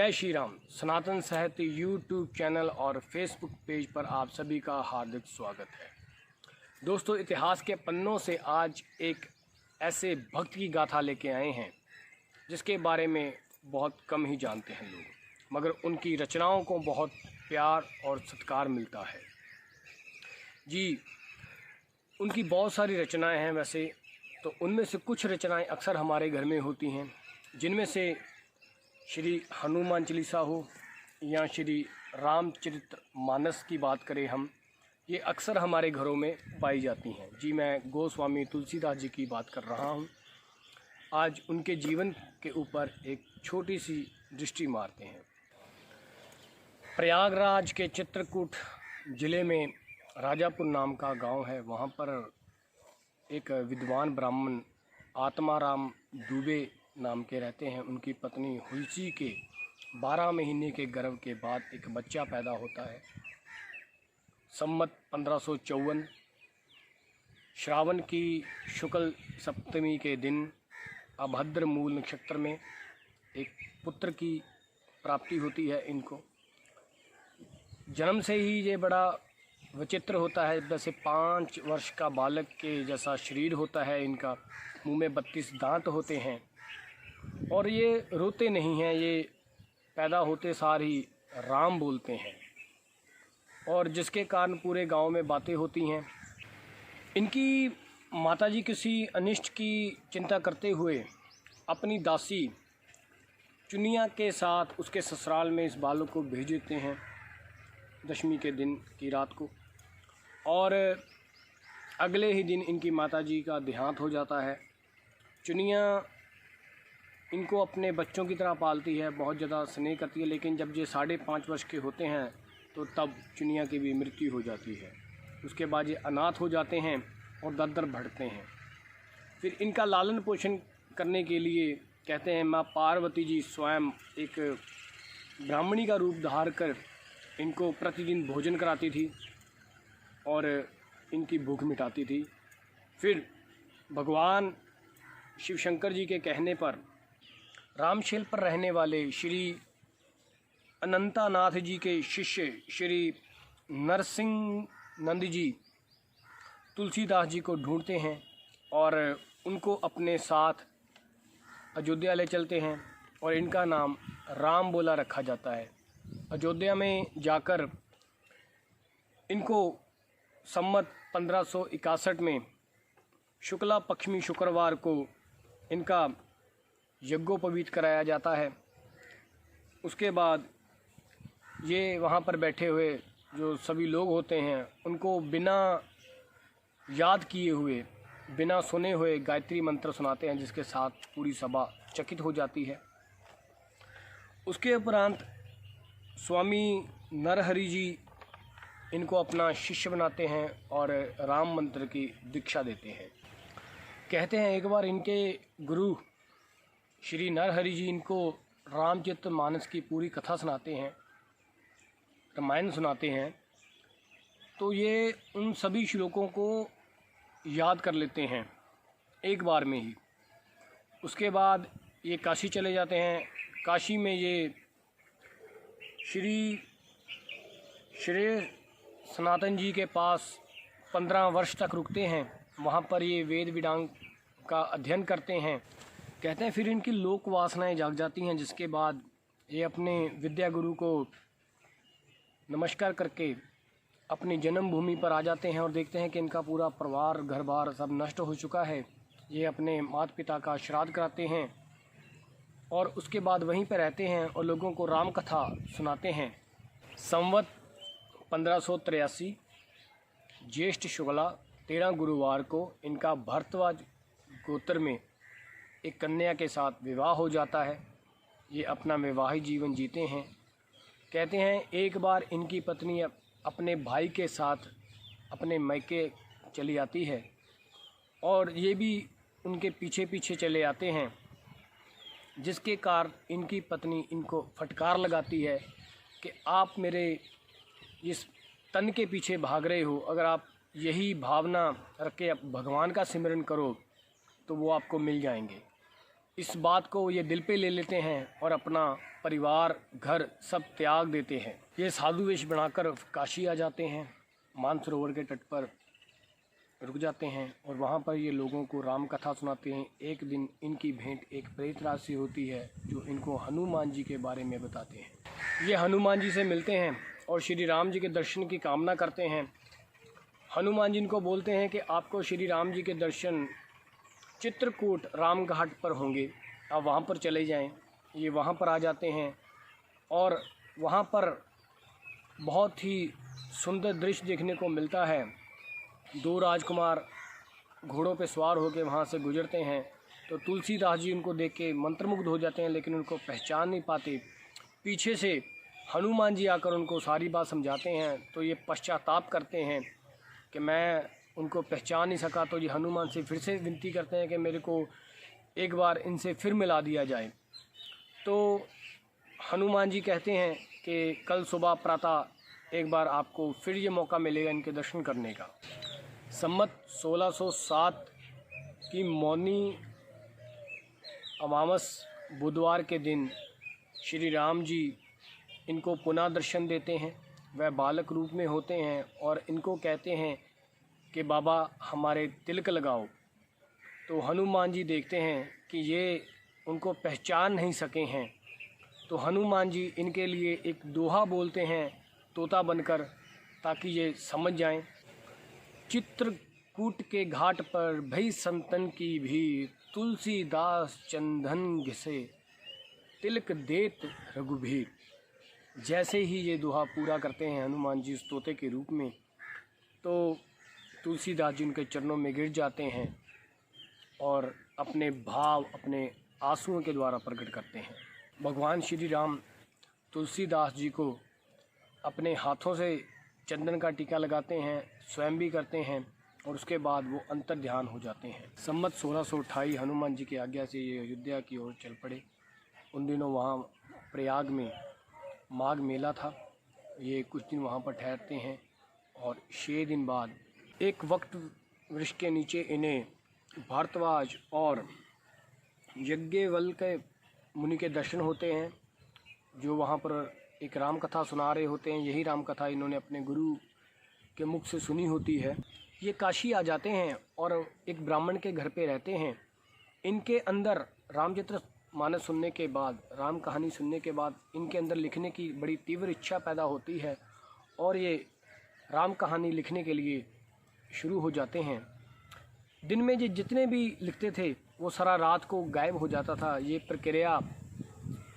जय श्री राम। सनातन साहित्य YouTube channel और फेसबुक पेज पर आप सभी का हार्दिक स्वागत है। दोस्तों, इतिहास के पन्नों से आज एक ऐसे भक्त की गाथा लेके आए हैं जिसके बारे में बहुत कम ही जानते हैं लोग, मगर उनकी रचनाओं को बहुत प्यार और सत्कार मिलता है जी। उनकी बहुत सारी रचनाएं हैं वैसे तो उनमें से कुछ रचनाएं अक्सर हमारे घर में होती हैं, जिनमें से श्री हनुमान चालीसा हो या श्री रामचरित मानस की बात करें हम, ये अक्सर हमारे घरों में पाई जाती हैं जी। मैं गोस्वामी तुलसीदास जी की बात कर रहा हूँ। आज उनके जीवन के ऊपर एक छोटी सी दृष्टि मारते हैं। प्रयागराज के चित्रकूट ज़िले में राजापुर नाम का गांव है। वहाँ पर एक विद्वान ब्राह्मण आत्माराम दुबे नाम के रहते हैं। उनकी पत्नी हुलसी के 12 महीने के गर्भ के बाद एक बच्चा पैदा होता है। संवत 1554 श्रावण की शुक्ल सप्तमी के दिन अभद्र मूल नक्षत्र में एक पुत्र की प्राप्ति होती है। इनको जन्म से ही ये बड़ा विचित्र होता है। जैसे 5 वर्ष का बालक के जैसा शरीर होता है इनका, मुंह में 32 दांत होते हैं और ये रोते नहीं हैं। ये पैदा होते सार ही राम बोलते हैं और जिसके कारण पूरे गांव में बातें होती हैं। इनकी माताजी किसी अनिष्ट की चिंता करते हुए अपनी दासी चुनिया के साथ उसके ससुराल में इस बालक को भेज देते हैं दशमी के दिन की रात को, और अगले ही दिन इनकी माताजी का देहांत हो जाता है। चुनिया इनको अपने बच्चों की तरह पालती है, बहुत ज़्यादा स्नेह करती है, लेकिन जब ये 5.5 वर्ष के होते हैं तो तब चुनिया की भी मृत्यु हो जाती है। उसके बाद ये अनाथ हो जाते हैं और दर-दर भटकते हैं। फिर इनका लालन पोषण करने के लिए कहते हैं माँ पार्वती जी स्वयं एक ब्राह्मणी का रूप धार कर इनको प्रतिदिन भोजन कराती थी और इनकी भूख मिटाती थी। फिर भगवान शिव शंकर जी के कहने पर रामशेल पर रहने वाले श्री अनंतानाथ जी के शिष्य श्री नरसिंह नंद जी तुलसीदास जी को ढूंढते हैं और उनको अपने साथ अयोध्या ले चलते हैं और इनका नाम राम बोला रखा जाता है। अयोध्या में जाकर इनको संवत 1561 में शुक्ला पक्ष शुक्रवार को इनका यज्ञोपवीत कराया जाता है। उसके बाद ये वहाँ पर बैठे हुए जो सभी लोग होते हैं उनको बिना याद किए हुए, बिना सुने हुए गायत्री मंत्र सुनाते हैं, जिसके साथ पूरी सभा चकित हो जाती है। उसके उपरांत स्वामी नरहरि जी इनको अपना शिष्य बनाते हैं और राम मंत्र की दीक्षा देते हैं। कहते हैं एक बार इनके गुरु श्री नरहरि जी इनको रामचरित मानस की पूरी कथा सुनाते हैं, रामायण सुनाते हैं, तो ये उन सभी श्लोकों को याद कर लेते हैं एक बार में ही। उसके बाद ये काशी चले जाते हैं। काशी में ये श्री सनातन जी के पास 15 वर्ष तक रुकते हैं। वहाँ पर ये वेद वेदांग का अध्ययन करते हैं। कहते हैं फिर इनकी लोक वासनाएं जाग जाती हैं, जिसके बाद ये अपने विद्या गुरु को नमस्कार करके अपनी जन्मभूमि पर आ जाते हैं और देखते हैं कि इनका पूरा परिवार घर बार सब नष्ट हो चुका है। ये अपने माता पिता का श्राद्ध कराते हैं और उसके बाद वहीं पर रहते हैं और लोगों को राम कथा सुनाते हैं। संवत 1583 ज्येष्ठ शुक्ला 13 गुरुवार को इनका भरद्वाज गोत्र में एक कन्या के साथ विवाह हो जाता है। ये अपना वैवाहिक जीवन जीते हैं। कहते हैं एक बार इनकी पत्नी अपने भाई के साथ अपने मैके चली आती है और ये भी उनके पीछे पीछे चले आते हैं, जिसके कारण इनकी पत्नी इनको फटकार लगाती है कि आप मेरे इस तन के पीछे भाग रहे हो, अगर आप यही भावना रख के भगवान का सिमरन करो तो वो आपको मिल जाएंगे। इस बात को ये दिल पे ले लेते हैं और अपना परिवार, घर सब त्याग देते हैं। ये साधु वेश बनाकर काशी आ जाते हैं, मानसरोवर के तट पर रुक जाते हैं और वहाँ पर ये लोगों को राम कथा सुनाते हैं। एक दिन इनकी भेंट एक प्रेतराज से होती है जो इनको हनुमान जी के बारे में बताते हैं। ये हनुमान जी से मिलते हैं और श्री राम जी के दर्शन की कामना करते हैं। हनुमान जी इनको बोलते हैं कि आपको श्री राम जी के दर्शन चित्रकूट राम घाट पर होंगे, आप वहाँ पर चले जाएं। ये वहाँ पर आ जाते हैं और वहाँ पर बहुत ही सुंदर दृश्य देखने को मिलता है। दो राजकुमार घोड़ों पे सवार होकर वहाँ से गुजरते हैं तो तुलसीदास जी उनको देख के मंत्रमुग्ध हो जाते हैं, लेकिन उनको पहचान नहीं पाते। पीछे से हनुमान जी आकर उनको सारी बात समझाते हैं तो ये पश्चाताप करते हैं कि मैं उनको पहचान नहीं सका। तो ये हनुमान से फिर से विनती करते हैं कि मेरे को एक बार इनसे फिर मिला दिया जाए। तो हनुमान जी कहते हैं कि कल सुबह प्रातः एक बार आपको फिर ये मौका मिलेगा इनके दर्शन करने का। सम्मत 1607 की मौनी अमावस बुधवार के दिन श्री राम जी इनको पुनः दर्शन देते हैं। वह बालक रूप में होते हैं और इनको कहते हैं कि बाबा हमारे तिलक लगाओ। तो हनुमान जी देखते हैं कि ये उनको पहचान नहीं सके हैं, तो हनुमान जी इनके लिए एक दोहा बोलते हैं तोता बनकर, ताकि ये समझ जाएं। चित्रकूट के घाट पर भई संतन की भीड़, तुलसीदास चंदन घिसे, तिलक देत रघुबीर। जैसे ही ये दोहा पूरा करते हैं हनुमान जी उस तोते के रूप में, तो तुलसीदास जी उनके चरणों में गिर जाते हैं और अपने भाव, अपने आंसुओं के द्वारा प्रकट करते हैं। भगवान श्री राम तुलसीदास जी को अपने हाथों से चंदन का टीका लगाते हैं, स्वयं भी करते हैं और उसके बाद वो अंतर ध्यान हो जाते हैं। सम्मत 1628 हनुमान जी की आज्ञा से ये अयोध्या की ओर चल पड़े। उन दिनों वहाँ प्रयाग में माघ मेला था। ये कुछ दिन वहाँ पर ठहरते हैं और 6 दिन बाद एक वक्त वृक्ष के नीचे इन्हें भारद्वाज और यज्ञवल्क्य मुनि के दर्शन होते हैं, जो वहाँ पर एक राम कथा सुना रहे होते हैं। यही राम कथा इन्होंने अपने गुरु के मुख से सुनी होती है। ये काशी आ जाते हैं और एक ब्राह्मण के घर पे रहते हैं। इनके अंदर रामचरितमानस सुनने के बाद, राम कहानी सुनने के बाद इनके अंदर लिखने की बड़ी तीव्र इच्छा पैदा होती है और ये राम कहानी लिखने के लिए शुरू हो जाते हैं। दिन में ये जितने भी लिखते थे वो सारा रात को गायब हो जाता था। ये प्रक्रिया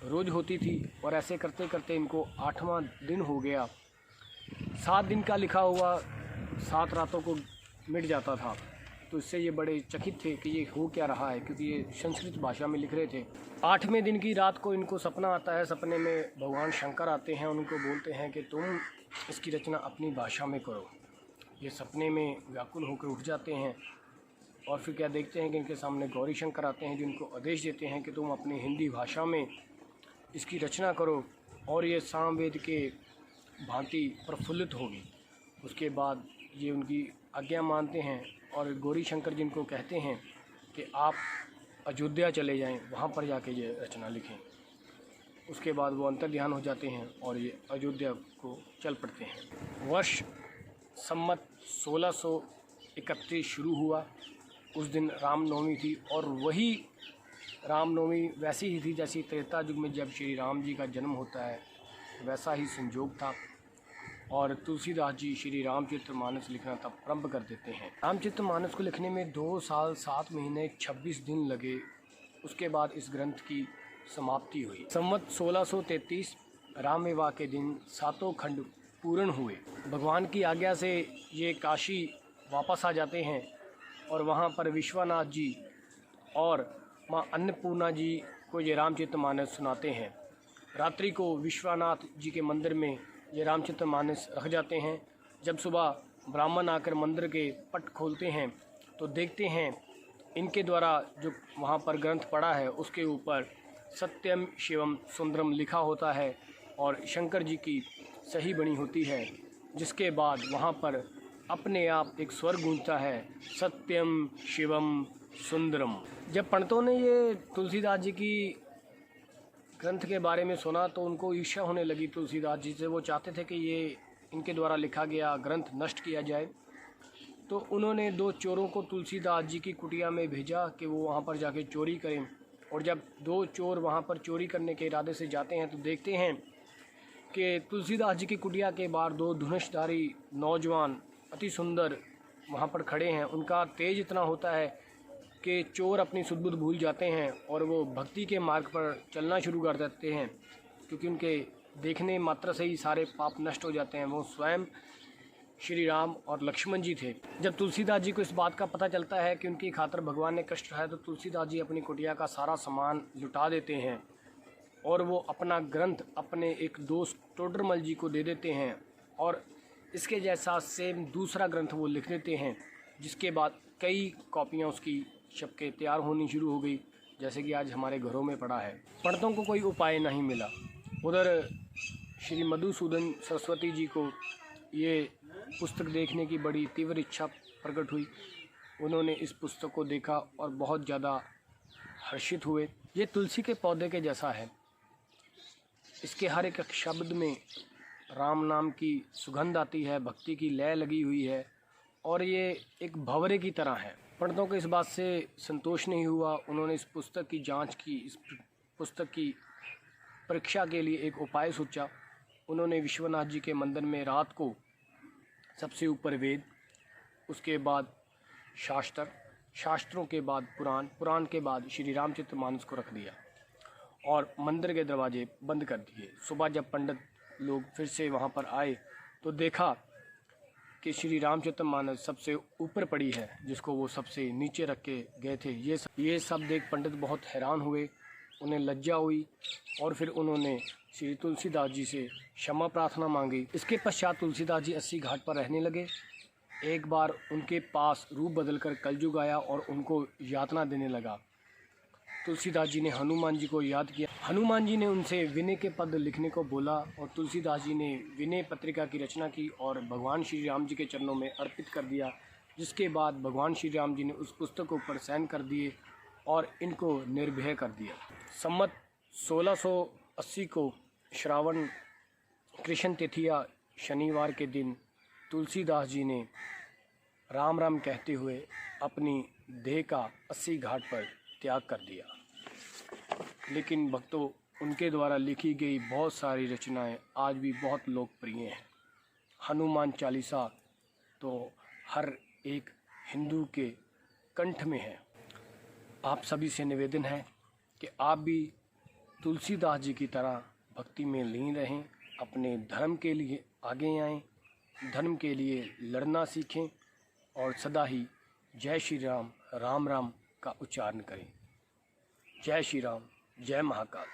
रोज़ होती थी और ऐसे करते करते इनको 8वां दिन हो गया। 7 दिन का लिखा हुआ 7 रातों को मिट जाता था। तो इससे ये बड़े चकित थे कि ये हो क्या रहा है, क्योंकि ये संस्कृत भाषा में लिख रहे थे। 8वें दिन की रात को इनको सपना आता है। सपने में भगवान शंकर आते हैं, उनको बोलते हैं कि तुम इसकी रचना अपनी भाषा में करो। ये सपने में व्याकुल होकर उठ जाते हैं और फिर क्या देखते हैं कि इनके सामने गौरी शंकर आते हैं, जिनको आदेश देते हैं कि तुम अपनी हिंदी भाषा में इसकी रचना करो और ये सामवेद के भांति प्रफुल्लित होगी। उसके बाद ये उनकी आज्ञा मानते हैं और गौरी शंकर जिनको कहते हैं कि आप अयोध्या चले जाएं, वहाँ पर जाके ये रचना लिखें। उसके बाद वो अंतर ध्यान हो जाते हैं और ये अयोध्या को चल पड़ते हैं। वर्ष सम्मत 1631 शुरू हुआ। उस दिन रामनवमी थी और वही रामनवमी वैसी ही थी जैसी त्रेता युग में जब श्री राम जी का जन्म होता है, वैसा ही संजोग था। और तुलसीदास जी श्री रामचरितमानस लिखना तब प्रारंभ कर देते हैं। रामचरितमानस को लिखने में 2 साल 7 महीने 26 दिन लगे। उसके बाद इस ग्रंथ की समाप्ति हुई। सम्मत 1633 राम विवाह के दिन 7 खंड पूर्ण हुए। भगवान की आज्ञा से ये काशी वापस आ जाते हैं और वहाँ पर विश्वनाथ जी और माँ अन्नपूर्णा जी को ये रामचरितमानस सुनाते हैं। रात्रि को विश्वनाथ जी के मंदिर में ये रामचरितमानस रख जाते हैं। जब सुबह ब्राह्मण आकर मंदिर के पट खोलते हैं तो देखते हैं इनके द्वारा जो वहाँ पर ग्रंथ पढ़ा है उसके ऊपर सत्यम शिवम सुंदरम लिखा होता है और शंकर जी की सही बनी होती है। जिसके बाद वहाँ पर अपने आप एक स्वर गूंजता है, सत्यम शिवम सुंदरम। जब पंडितों ने ये तुलसीदास जी की ग्रंथ के बारे में सुना तो उनको ईर्ष्या होने लगी तुलसीदास जी से। वो चाहते थे कि ये इनके द्वारा लिखा गया ग्रंथ नष्ट किया जाए। तो उन्होंने 2 चोरों को तुलसीदास जी की कुटिया में भेजा कि वो वहाँ पर जाके चोरी करें। और जब 2 चोर वहाँ पर चोरी करने के इरादे से जाते हैं तो देखते हैं कि तुलसीदास जी की कुटिया के बाहर 2 धनुषधारी नौजवान अति सुंदर वहाँ पर खड़े हैं। उनका तेज इतना होता है कि चोर अपनी सुध-बुध भूल जाते हैं और वो भक्ति के मार्ग पर चलना शुरू कर देते हैं, क्योंकि उनके देखने मात्र से ही सारे पाप नष्ट हो जाते हैं। वो स्वयं श्री राम और लक्ष्मण जी थे। जब तुलसीदास जी को इस बात का पता चलता है कि उनकी खातिर भगवान ने कष्ट उठाया तो तुलसीदास जी अपनी कुटिया का सारा सामान लुटा देते हैं और वो अपना ग्रंथ अपने एक दोस्त टोडरमल जी को दे देते हैं और इसके जैसा सेम दूसरा ग्रंथ वो लिख देते हैं, जिसके बाद कई कॉपियाँ उसकी छप के तैयार होनी शुरू हो गई, जैसे कि आज हमारे घरों में पड़ा है। पंडितों को कोई उपाय नहीं मिला। उधर श्री मधुसूदन सरस्वती जी को ये पुस्तक देखने की बड़ी तीव्र इच्छा प्रकट हुई। उन्होंने इस पुस्तक को देखा और बहुत ज़्यादा हर्षित हुए। ये तुलसी के पौधे के जैसा है। इसके हर एक शब्द में राम नाम की सुगंध आती है, भक्ति की लय लगी हुई है और ये एक भंवरे की तरह है। पंडितों को इस बात से संतोष नहीं हुआ। उन्होंने इस पुस्तक की जांच की, इस पुस्तक की परीक्षा के लिए एक उपाय सोचा। उन्होंने विश्वनाथ जी के मंदिर में रात को सबसे ऊपर वेद, उसके बाद शास्त्र, शास्त्रों के बाद पुराण, पुराण के बाद श्री रामचरितमानस को रख दिया और मंदिर के दरवाजे बंद कर दिए। सुबह जब पंडित लोग फिर से वहाँ पर आए तो देखा कि श्री रामचरितमानस सबसे ऊपर पड़ी है, जिसको वो सबसे नीचे रख के गए थे। ये सब देख पंडित बहुत हैरान हुए, उन्हें लज्जा हुई और फिर उन्होंने श्री तुलसीदास जी से क्षमा प्रार्थना मांगी। इसके पश्चात तुलसीदास जी 80 घाट पर रहने लगे। एक बार उनके पास रूप बदलकर कलयुग आया और उनको यातना देने लगा। तुलसीदास जी ने हनुमान जी को याद किया। हनुमान जी ने उनसे विनय के पद लिखने को बोला और तुलसीदास जी ने विनय पत्रिका की रचना की और भगवान श्री राम जी के चरणों में अर्पित कर दिया। जिसके बाद भगवान श्री राम जी ने उस पुस्तक को पर साइन कर दिए और इनको निर्भय कर दिया। सम्मत 1680 को श्रावण कृष्ण तिथिया शनिवार के दिन तुलसीदास जी ने राम राम कहते हुए अपनी देह का 80 घाट पर त्याग कर दिया। लेकिन भक्तों, उनके द्वारा लिखी गई बहुत सारी रचनाएं आज भी बहुत लोकप्रिय हैं। हनुमान चालीसा तो हर एक हिंदू के कंठ में है। आप सभी से निवेदन है कि आप भी तुलसीदास जी की तरह भक्ति में लीन रहें, अपने धर्म के लिए आगे आएं, धर्म के लिए लड़ना सीखें और सदा ही जय श्री राम, राम राम का उच्चारण करें। जय श्री राम, जय महाकाल।